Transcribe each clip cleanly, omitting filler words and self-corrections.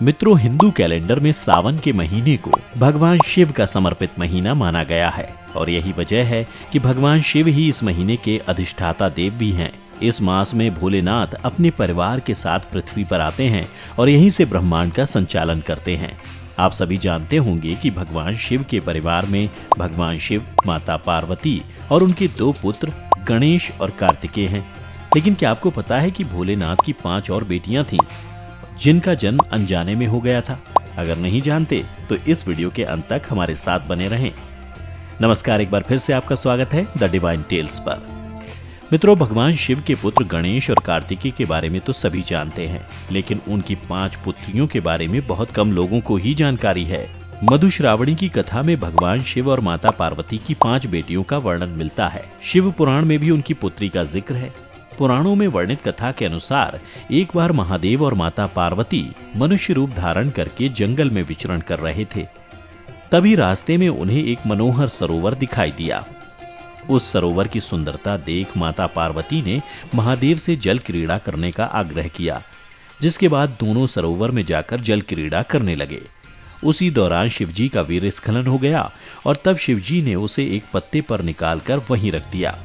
मित्रों, हिंदू कैलेंडर में सावन के महीने को भगवान शिव का समर्पित महीना माना गया है और यही वजह है कि भगवान शिव ही इस महीने के अधिष्ठाता देव भी हैं। इस मास में भोलेनाथ अपने परिवार के साथ पृथ्वी पर आते हैं और यहीं से ब्रह्मांड का संचालन करते हैं। आप सभी जानते होंगे कि भगवान शिव के परिवार में भगवान शिव, माता पार्वती और उनके 2 पुत्र गणेश और कार्तिकेय हैं। लेकिन क्या आपको पता है कि भोलेनाथ की 5 और बेटियां थीं, जिनका जन्म अनजाने में हो गया था? अगर नहीं जानते तो इस वीडियो के अंत तक हमारे साथ बने रहें। नमस्कार, एक बार फिर से आपका स्वागत है द डिवाइन टेल्स पर। मित्रों, भगवान शिव के पुत्र गणेश और कार्तिकेय के बारे में तो सभी जानते हैं, लेकिन उनकी 5 पुत्रियों के बारे में बहुत कम लोगों को ही जानकारी है। मधुश्रावणी की कथा में भगवान शिव और माता पार्वती की 5 बेटियों का वर्णन मिलता है। शिव पुराण में भी उनकी पुत्री का जिक्र है। पुराणों में वर्णित कथा के अनुसार एक बार महादेव और माता पार्वती मनुष्य रूप धारण करके जंगल में विचरण कर रहे थे। तभी रास्ते में उन्हें एक मनोहर सरोवर दिखाई दिया। उस सरोवर की सुंदरता देख माता पार्वती ने महादेव से जल क्रीड़ा करने का आग्रह किया, जिसके बाद दोनों सरोवर में जाकर जल क्रीड़ा करने लगे। उसी दौरान शिवजी का वीर स्खलन हो गया और तब शिवजी ने उसे एक पत्ते पर निकालकर वहीं रख दिया।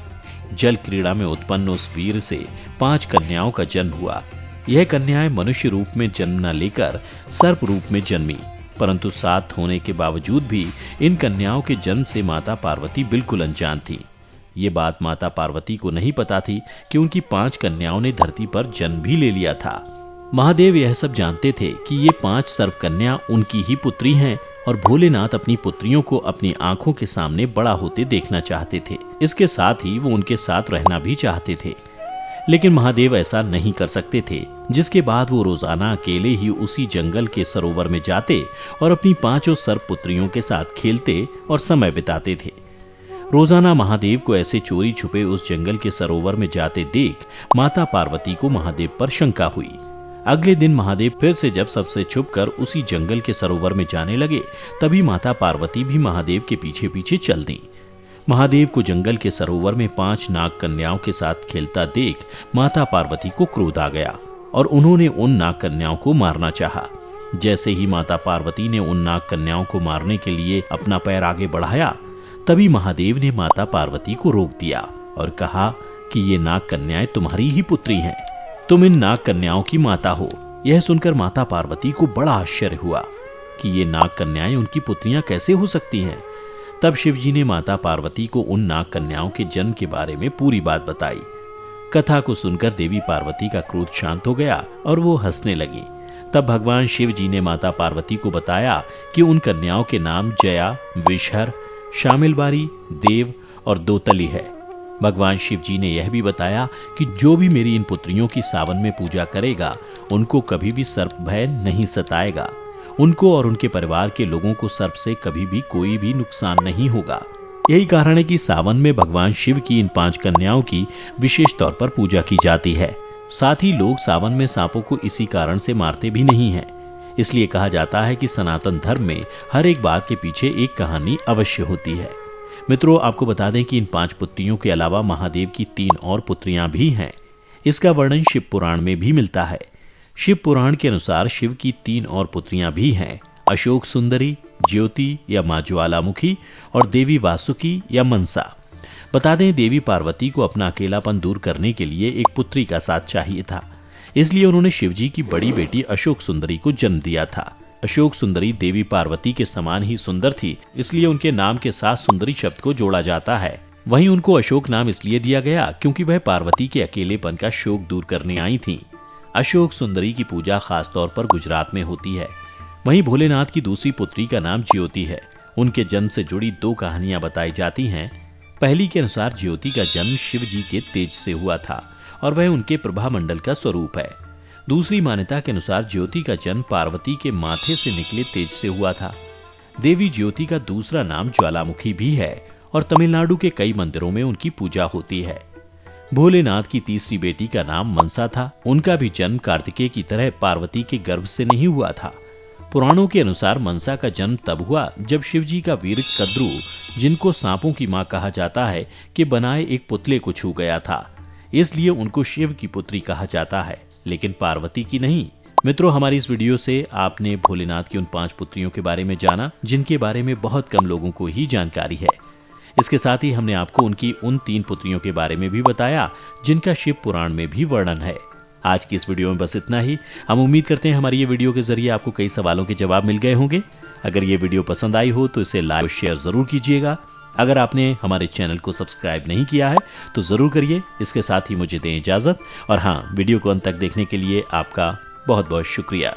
जल क्रीड़ा में उत्पन्न उस वीर से 5 कन्याओं का जन्म हुआ। यह कन्याएं मनुष्य रूप में जन्म न लेकर सर्प रूप में जन्मी, परंतु साथ होने के बावजूद भी इन कन्याओं के जन्म से माता पार्वती बिल्कुल अनजान थी। ये बात माता पार्वती को नहीं पता थी कि उनकी 5 कन्याओं ने धरती पर जन्म भी ले लिया था। महादेव यह सब जानते थे कि ये 5 सर्प कन्या उनकी ही पुत्री हैं और भोलेनाथ अपनी पुत्रियों को अपनी आंखों के सामने बड़ा होते देखना चाहते थे। इसके साथ ही वो उनके साथ रहना भी चाहते थे, लेकिन महादेव ऐसा नहीं कर सकते थे, जिसके बाद वो रोजाना अकेले ही उसी जंगल के सरोवर में जाते और अपनी 5 सर्प पुत्रियों के साथ खेलते और समय बिताते थे। रोजाना महादेव को ऐसे चोरी छुपे उस जंगल के सरोवर में जाते देख माता पार्वती को महादेव पर शंका हुई। अगले दिन महादेव फिर से जब सबसे छुपकर उसी जंगल के सरोवर में जाने लगे, तभी माता पार्वती भी महादेव के पीछे पीछे चल दी। महादेव को जंगल के सरोवर में 5 नाग कन्याओं के साथ खेलता देख माता पार्वती को क्रोध आ गया और उन्होंने उन नाग कन्याओं को मारना चाहा। जैसे ही माता पार्वती ने उन नाग कन्याओं को मारने के लिए अपना पैर आगे बढ़ाया, तभी महादेव ने माता पार्वती को रोक दिया और कहा कि ये नाग कन्याएं तुम्हारी ही पुत्री हैं, तुम इन नाग कन्याओं की माता हो। यह सुनकर माता पार्वती को बड़ा आश्चर्य हुआ कि ये नाग कन्याएं उनकी पुत्रियां कैसे हो सकती हैं। तब शिवजी ने माता पार्वती को उन नाग कन्याओं के जन्म के बारे में पूरी बात बताई। कथा को सुनकर देवी पार्वती का क्रोध शांत हो गया और वो हंसने लगी। तब भगवान शिव जी ने माता पार्वती को बताया कि उन कन्याओं के नाम जया, विषहर, शामिलबारी, देव और दोतली है। भगवान शिव जी ने यह भी बताया कि जो भी मेरी इन पुत्रियों की सावन में पूजा करेगा, उनको कभी भी सर्प भय नहीं सताएगा। उनको और उनके परिवार के लोगों को सर्प से कभी भी कोई भी नुकसान नहीं होगा। यही कारण है कि सावन में भगवान शिव की इन 5 कन्याओं की विशेष तौर पर पूजा की जाती है। साथ ही लोग सावन में सांपों को इसी कारण से मारते भी नहीं हैं। इसलिए कहा जाता है कि सनातन धर्म में हर एक बात के पीछे एक कहानी अवश्य होती है। मित्रों, आपको बता दें कि इन 5 पुत्रियों के अलावा महादेव की 3 और पुत्रियां भी हैं। इसका वर्णन शिव पुराण में भी मिलता है। शिव पुराण के अनुसार शिव की 3 और पुत्रियां भी हैं, अशोक सुंदरी, ज्योति या मां ज्वालामुखी और देवी वासुकी या मनसा। बता दें, देवी पार्वती को अपना अकेलापन दूर करने के लिए एक पुत्री का साथ चाहिए था, इसलिए उन्होंने शिवजी की बड़ी बेटी अशोक सुंदरी को जन्म दिया था। अशोक सुंदरी देवी पार्वती के समान ही सुंदर थी, इसलिए उनके नाम के साथ सुंदरी शब्द को जोड़ा जाता है। वहीं उनको अशोक नाम इसलिए दिया गया क्योंकि वह पार्वती के अकेलेपन का शोक दूर करने आई थीं। अशोक सुंदरी की पूजा खास तौर पर गुजरात में होती है। वहीं भोलेनाथ की दूसरी पुत्री का नाम ज्योति है। उनके जन्म से जुड़ी 2 कहानियां बताई जाती हैं। पहली के अनुसार ज्योति का जन्म शिव जी के तेज से हुआ था और वह उनके प्रभा मंडल का स्वरूप है। दूसरी मान्यता के अनुसार ज्योति का जन्म पार्वती के माथे से निकले तेज से हुआ था। देवी ज्योति का दूसरा नाम ज्वालामुखी भी है और तमिलनाडु के कई मंदिरों में उनकी पूजा होती है। भोलेनाथ की तीसरी बेटी का नाम मनसा था। उनका भी जन्म कार्तिकेय की तरह पार्वती के गर्भ से नहीं हुआ था। पुराणों के अनुसार मनसा का जन्म तब हुआ जब शिवजी का वीर कद्रू, जिनको सांपों की मां कहा जाता है, के बनाए एक पुतले को छू गया था। इसलिए उनको शिव की पुत्री कहा जाता है, लेकिन पार्वती की नहीं। मित्रों, हमारी इस वीडियो से आपने भोलेनाथ की उन 5 पुत्रियों के बारे में जाना जिनके बारे में बहुत कम लोगों को ही जानकारी है। इसके साथ ही हमने आपको उनकी उन 3 पुत्रियों के बारे में भी बताया जिनका शिव पुराण में भी वर्णन है। आज की इस वीडियो में बस इतना ही। हम उम्मीद करते हैं हमारी ये वीडियो के जरिए आपको कई सवालों के जवाब मिल गए होंगे। अगर ये वीडियो पसंद आई हो तो इसे लाइक और शेयर जरूर कीजिएगा। अगर आपने हमारे चैनल को सब्सक्राइब नहीं किया है तो जरूर करिए। इसके साथ ही मुझे दें इजाजत, और हाँ, वीडियो को अंत तक देखने के लिए आपका बहुत बहुत शुक्रिया।